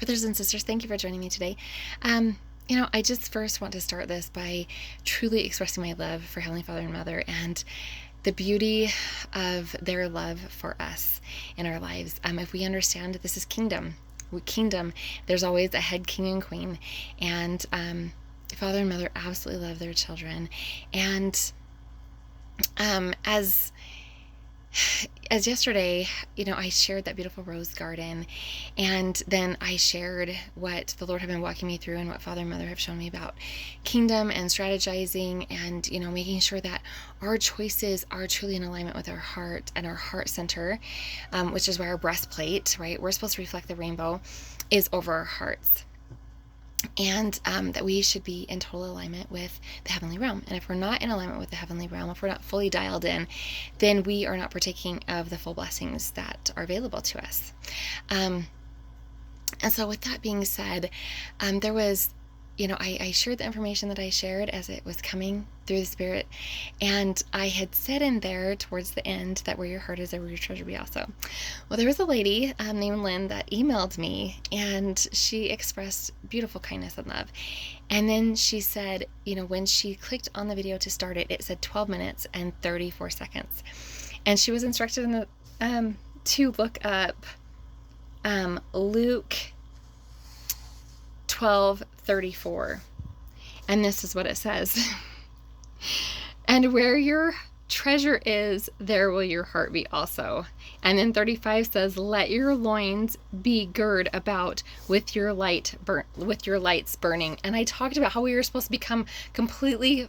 Brothers and sisters, thank you for joining me today. I just first want to start this by truly expressing my love for Heavenly Father and Mother and the beauty of their love for us in our lives. If we understand that this is kingdom, there's always a head king and queen, and Father and Mother absolutely love their children. And as yesterday, I shared that beautiful rose garden, and then I shared what the Lord had been walking me through and what Father and Mother have shown me about kingdom and strategizing and, making sure that our choices are truly in alignment with our heart and our heart center, which is where our breastplate, right? We're supposed to reflect the rainbow, is over our hearts. And that we should be in total alignment with the heavenly realm. And if we're not in alignment with the heavenly realm, if we're not fully dialed in, then we are not partaking of the full blessings that are available to us. And so with that being said, there was, I shared the information that I shared as it was coming through the Spirit. And I had said in there towards the end that where your heart is, there will your treasure be also. Well, there was a lady named Lynn that emailed me, and she expressed beautiful kindness and love. And then she said, when she clicked on the video to start it, it said 12 minutes and 34 seconds. And she was instructed in the, to look up Luke 12:34, and this is what it says. And where your treasure is, there will your heart be also. And then 35 says, let your loins be girded about with your lights burning. And I talked about how we were supposed to become completely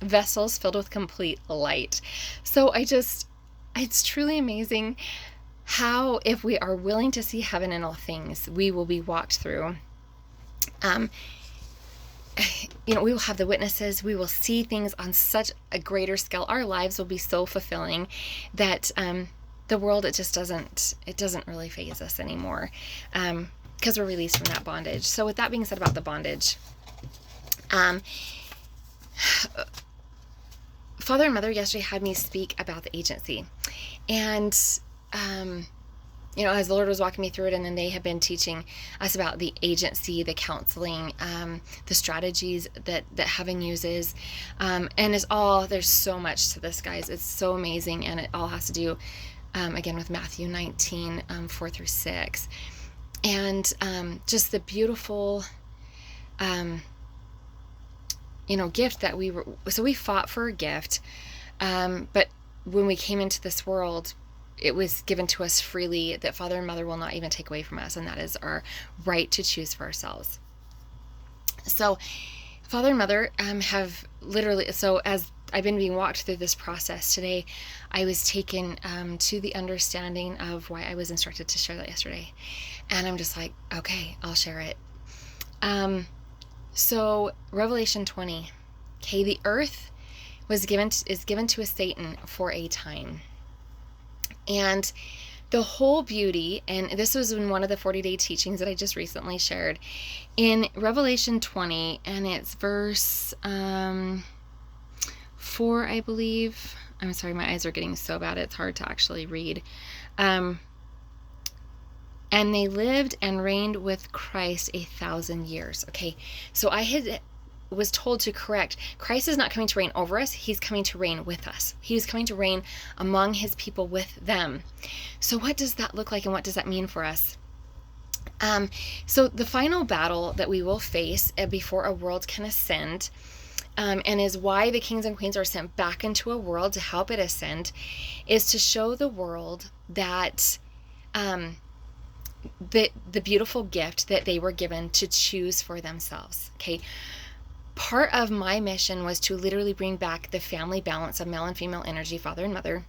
vessels filled with complete light. So it's truly amazing how, if we are willing to see heaven in all things, we will be walked through. We will have the witnesses. We will see things on such a greater scale. Our lives will be so fulfilling that the world, it doesn't really faze us anymore, because we're released from that bondage. So with that being said about the bondage, Father and Mother yesterday had me speak about the agency, and as the Lord was walking me through it, and then they have been teaching us about the agency, the counseling, the strategies that heaven uses. And there's so much to this, guys. It's so amazing. And it all has to do, again, with Matthew 19, 4-6. And just the beautiful, gift that we fought for a gift. But when we came into this world, it was given to us freely, that Father and Mother will not even take away from us, and that is our right to choose for ourselves. So Father and Mother have literally, so as I've been being walked through this process today, I was taken to the understanding of why I was instructed to share that yesterday. And I'm just like, okay, I'll share it. So Revelation 20, okay, the earth is given to Satan for a time. And the whole beauty, and this was in one of the 40-day teachings that I just recently shared, in Revelation 20, and it's verse 4, I believe. I'm sorry, my eyes are getting so bad, it's hard to actually read. And they lived and reigned with Christ 1,000 years. Okay, so I was told to correct. Christ is not coming to reign over us. He's coming to reign with us. He is coming to reign among his people with them. So what does that look like, and what does that mean for us? So the final battle that we will face before a world can ascend, and is why the kings and queens are sent back into a world to help it ascend, is to show the world that the beautiful gift that they were given to choose for themselves. Okay. Part of my mission was to literally bring back the family balance of male and female energy, Father and Mother,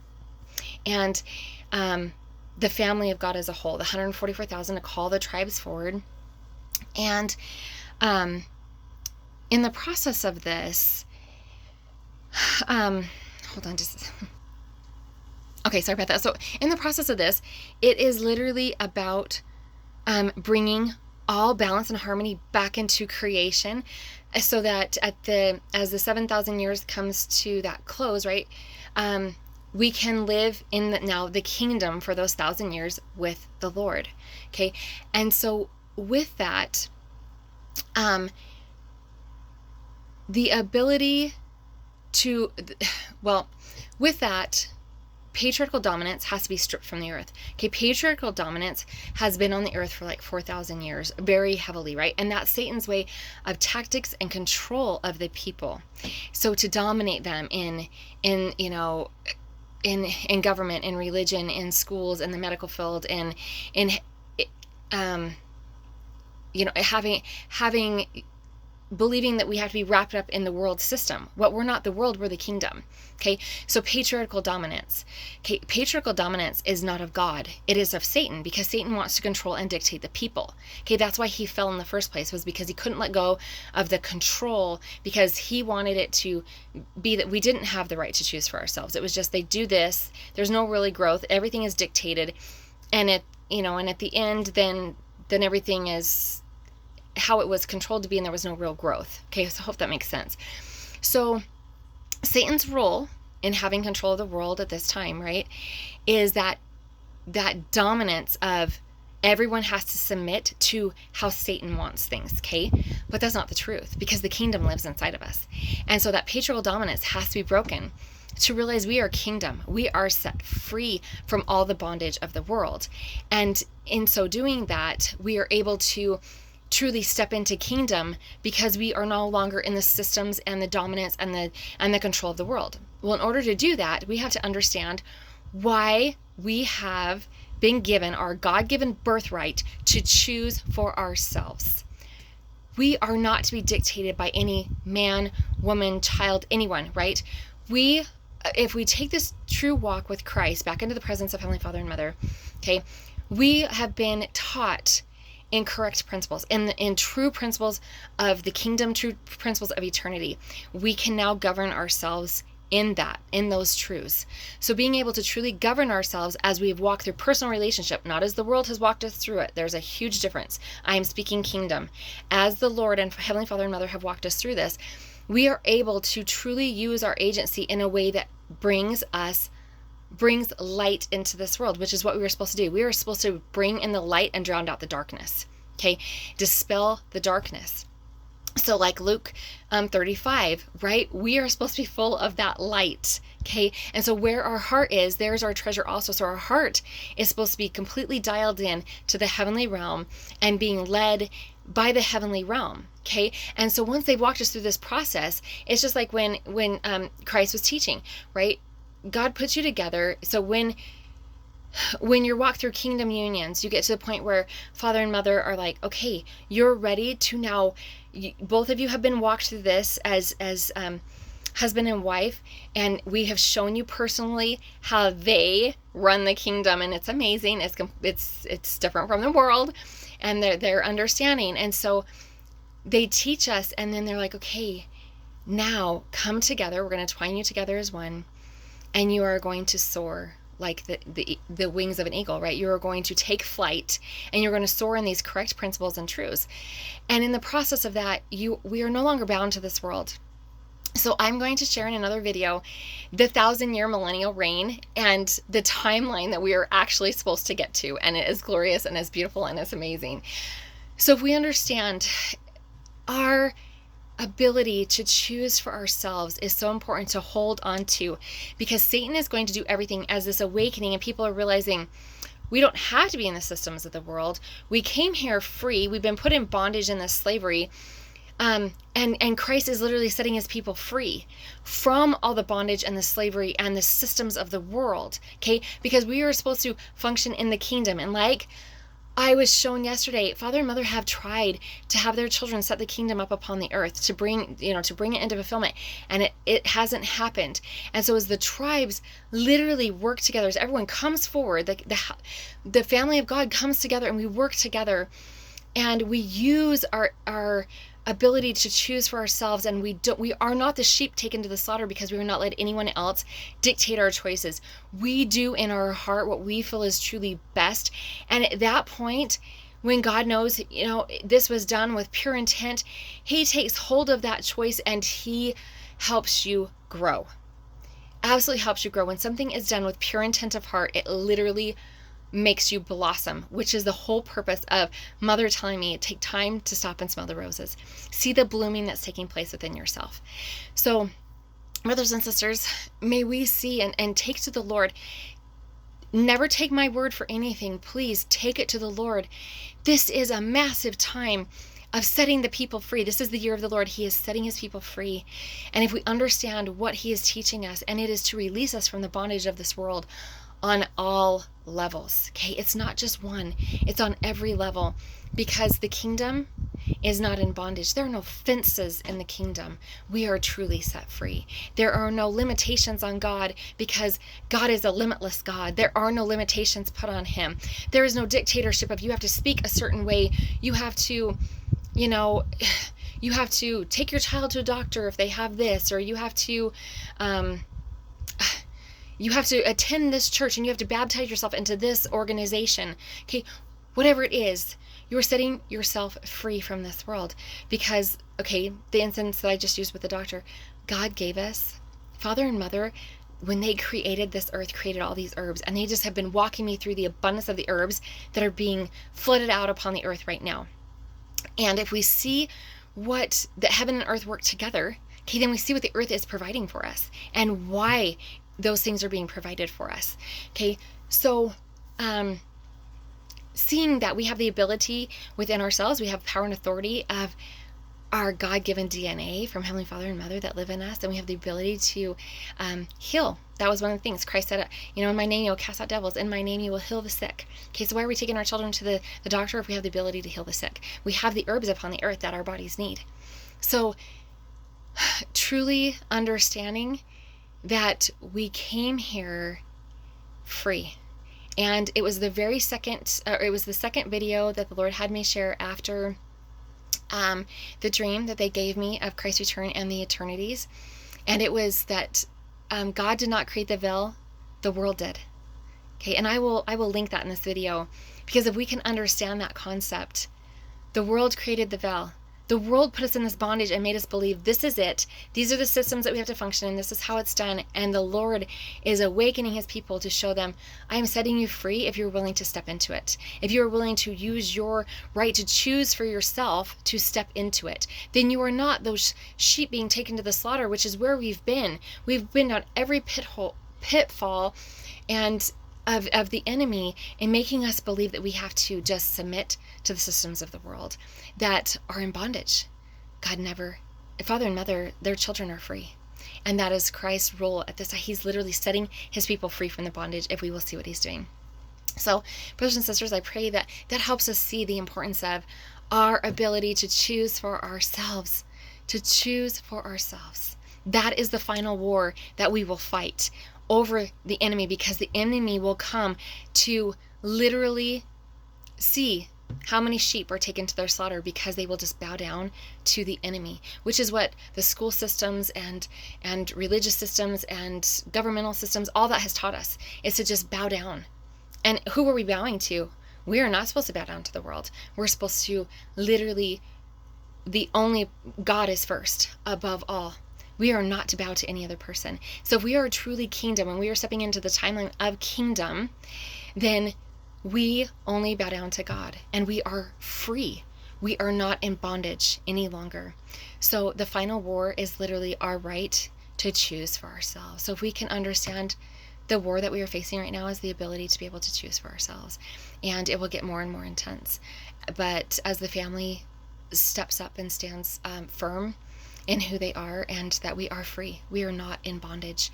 and the family of God as a whole, the 144,000, to call the tribes forward. And in the process of this, hold on just... Okay, sorry about that. So in the process of this, it is literally about bringing all balance and harmony back into creation, so that as the 7,000 years comes to that close, right, we can live in the kingdom for those 1,000 years with the Lord. Okay, and so with that, the ability to, well, with that, patriarchal dominance has to be stripped from the earth. Okay, patriarchal dominance has been on the earth for like 4,000 years, very heavily, right? And that's Satan's way of tactics and control of the people. So to dominate them in government, in religion, in schools, in the medical field, in having believing that we have to be wrapped up in the world system. Well, we're not the world, we're the kingdom. Okay, so patriarchal dominance. Okay, patriarchal dominance is not of God. It is of Satan, because Satan wants to control and dictate the people. Okay, that's why he fell in the first place, was because he couldn't let go of the control, because he wanted it to be that we didn't have the right to choose for ourselves. It was just, they do this, there's no really growth, everything is dictated, and at the end, then everything is how it was controlled to be, and there was no real growth. Okay, so I hope that makes sense. So Satan's role in having control of the world at this time, right, is that dominance of everyone has to submit to how Satan wants things, okay? But that's not the truth, because the kingdom lives inside of us. And so that patriarchal dominance has to be broken to realize we are kingdom. We are set free from all the bondage of the world. And in so doing that, we are able to truly step into kingdom, because we are no longer in the systems and the dominance and the control of the world. Well, in order to do that, we have to understand why we have been given our God-given birthright to choose for ourselves. We are not to be dictated by any man, woman, child, anyone, right? If we take this true walk with Christ back into the presence of Heavenly Father and Mother, okay, we have been taught in correct principles, in true principles of the kingdom, true principles of eternity. We can now govern ourselves in those truths. So being able to truly govern ourselves as we've walked through personal relationship, not as the world has walked us through it. There's a huge difference. I am speaking kingdom. As the Lord and Heavenly Father and Mother have walked us through this, we are able to truly use our agency in a way that brings light into this world, which is what we were supposed to do. We were supposed to bring in the light and drown out the darkness. Okay, dispel the darkness. So like Luke 35, right? We are supposed to be full of that light. Okay, and so where our heart is, there's our treasure also. So our heart is supposed to be completely dialed in to the heavenly realm and being led by the heavenly realm. Okay, and so once they've walked us through this process, it's just like when Christ was teaching, right? God puts you together. So when you walk through kingdom unions, you get to the point where Father and Mother are like, okay, you're ready to now, both of you have been walked through this as husband and wife, and we have shown you personally how they run the kingdom, and it's amazing. It's different from the world, and they're understanding. And so they teach us, and then they're like, okay, now come together. We're going to twine you together as one, and you are going to soar like the wings of an eagle, right? You are going to take flight, and you're going to soar in these correct principles and truths. And in the process of that, we are no longer bound to this world. So I'm going to share in another video the 1,000-year millennial reign and the timeline that we are actually supposed to get to. And it is glorious and it's beautiful and it's amazing. So if we understand our ability to choose for ourselves is so important to hold on to, because Satan is going to do everything as this awakening, and people are realizing we don't have to be in the systems of the world. We came here free. We've been put in bondage in this slavery. And Christ is literally setting his people free from all the bondage and the slavery and the systems of the world. Okay, because we are supposed to function in the kingdom. And like I was shown yesterday, Father and Mother have tried to have their children set the kingdom up upon the earth to bring it into fulfillment, and it hasn't happened. And so as the tribes literally work together, as everyone comes forward, the family of God comes together, and we work together, and we use our ability to choose for ourselves, and we are not the sheep taken to the slaughter because we will not let anyone else dictate our choices. We do in our heart what we feel is truly best. And at that point, when God knows, this was done with pure intent, he takes hold of that choice and he helps you grow. Absolutely helps you grow. When something is done with pure intent of heart, it literally makes you blossom, which is the whole purpose of Mother telling me, take time to stop and smell the roses. See the blooming that's taking place within yourself. So, brothers and sisters, may we see and take to the Lord. Never take my word for anything. Please take it to the Lord. This is a massive time of setting the people free. This is the year of the Lord. He is setting his people free. And if we understand what he is teaching us, and it is to release us from the bondage of this world on all levels. Okay, it's not just one, it's on every level, because the kingdom is not in bondage. There are no fences in the kingdom. We are truly set free. There are no limitations on God, because God is a limitless God. There are no limitations put on him. There is no dictatorship of you have to speak a certain way. You have to, you have to take your child to a doctor if they have this, or you have to attend this church, and you have to baptize yourself into this organization. Okay, whatever it is, you're setting yourself free from this world. Because, okay, the instance that I just used with the doctor, God gave us, Father and Mother, when they created this earth, created all these herbs, and they just have been walking me through the abundance of the herbs that are being flooded out upon the earth right now. And if we see what the heaven and earth work together, okay, then we see what the earth is providing for us and why those things are being provided for us. Okay, so seeing that we have the ability within ourselves, we have power and authority of our God-given DNA from Heavenly Father and Mother that live in us, and we have the ability to heal. That was one of the things Christ said, in my name you will cast out devils, in my name you will heal the sick. Okay, so why are we taking our children to the doctor if we have the ability to heal the sick? We have the herbs upon the earth that our bodies need. So truly understanding that we came here free. And it was the second video that the Lord had me share after the dream that they gave me of Christ's return and the eternities. And it was that God did not create the veil, the world did. Okay, and I will link that in this video, because if we can understand that concept, the world created the veil. The world put us in this bondage and made us believe this is it. These are the systems that we have to function in. This is how it's done. And the Lord is awakening his people to show them, I am setting you free if you're willing to step into it. If you're willing to use your right to choose for yourself to step into it, then you are not those sheep being taken to the slaughter, which is where we've been. We've been down every pitfall and of the enemy in making us believe that we have to just submit to the systems of the world that are in bondage. God never, Father and Mother, their children are free. And that is Christ's role at this. He's literally setting his people free from the bondage if we will see what he's doing. So, brothers and sisters, I pray that helps us see the importance of our ability to choose for ourselves. To choose for ourselves. That is the final war that we will fight over the enemy, because the enemy will come to literally see how many sheep are taken to their slaughter, because they will just bow down to the enemy, which is what the school systems and religious systems and governmental systems, all that has taught us, is to just bow down. And who are we bowing to? We are not supposed to bow down to the world. We're supposed to literally, the only God is first above all. We are not to bow to any other person. So if we are truly kingdom and we are stepping into the timeline of kingdom, then we only bow down to God and we are free. We are not in bondage any longer. So the final war is literally our right to choose for ourselves. So if we can understand the war that we are facing right now is the ability to be able to choose for ourselves, and it will get more and more intense. But as the family steps up and stands firm in who they are and that we are free, we are not in bondage,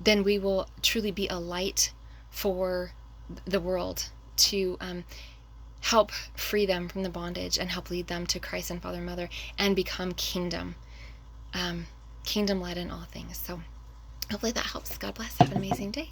then we will truly be a light for the world to help free them from the bondage and help lead them to Christ and Father and Mother and become kingdom led in all things. So hopefully that helps. God bless. Have an amazing day.